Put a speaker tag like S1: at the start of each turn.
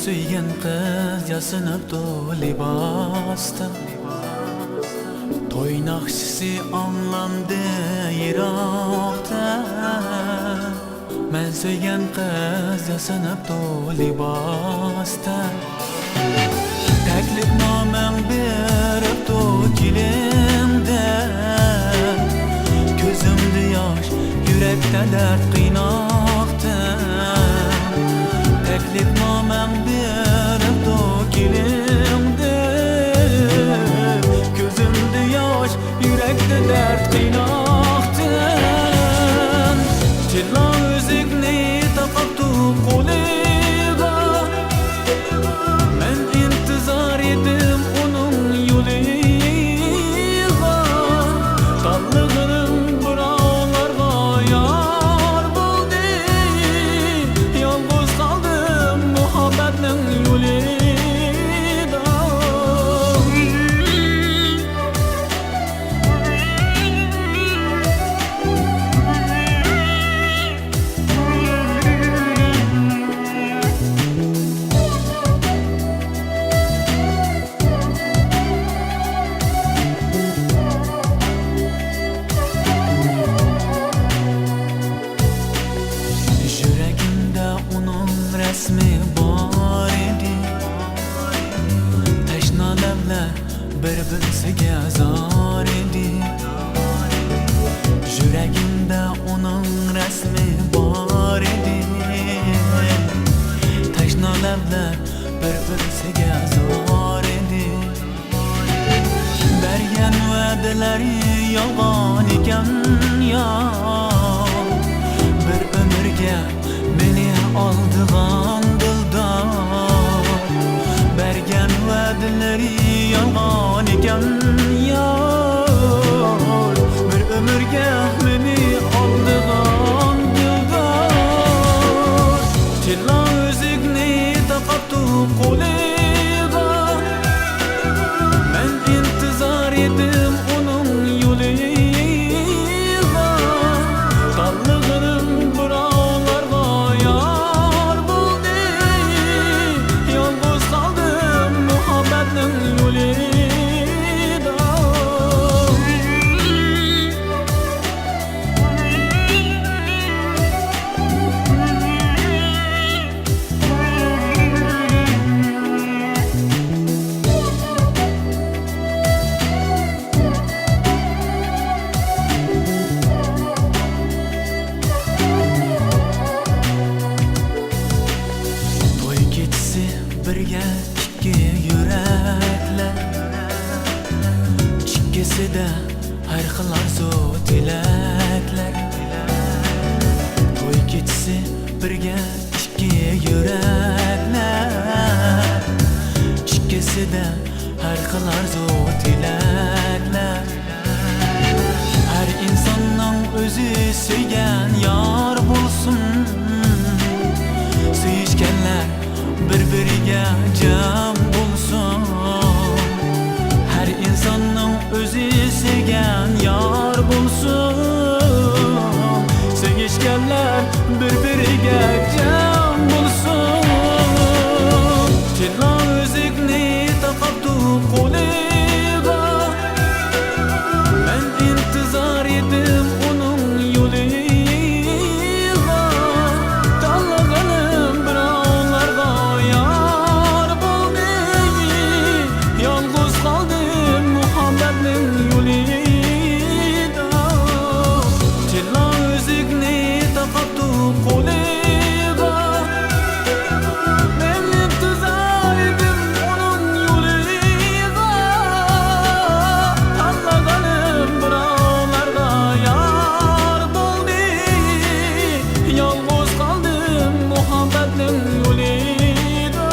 S1: suygan qiz yasinibdi libosda. To'y naqshisi anlamdi yiroqda. Men suygan qiz yasinibdi libosda. Taklifnomang beribdi kelimda. Ko'zimda yosh, yurakda dard qiynoqda. Taklifnomang beribdi kelimda. Ko'zimda yosh, yurakda dard qiynoqda. Chilla o'zingni taqabdi qo'liga. Men intizor edim uning yo'liga. Tanlig'inim birovlarga yor bo'ldi. Yolg'iz qoldim muhabbatning yo'lida. Resmi bor edi. Tashna lablar bir-biriga zor edi. Yuragimda uning rasmi bor edi. Tashna lablar bir-biriga zor edi. Bergan va'dalari yolg'on ekan yo. Bir umrga meni oldigan dildor. Bergan va'dalari yolg'on ekan yo. Bir umrga meni oldigan dildor. Chilla o'zingni taqabdi qo'liga. Men intizor edim uning yo'liga. Tanlig'inim birovlarga yor bo'ldi. Yolg'iz qoldim muhabbatning yo'lida. To'y kechsi birga ikki yuraklar. Ikkisida har xil orzu tilaklar. To'y kechsi birga ikki yuraklar. Ikkisida har xil orzu tilaklar. Har insonning o'zi suygan yor bo'lsin. Suyishganlar bir-biriga jam bo'lsin. Har insonning o'zi sevgan yor bo'lsin. Sevishganlar bir-biriga jam bo'lsin. Chilla o'zingni taqabdi qo'liga. Men intizor edim uning yo'liga. Tanlig'inim birovlarga yor bo'ldi. Yolg'iz qoldim muhabbatning yo'lida. Chilla o'zingni taqabdi qo'liga. Men intizor edim uning yo'liga. Tanlig'inim birovlarga yor bo'ldi. Yolg'iz qoldim muhabbatning yo'lida.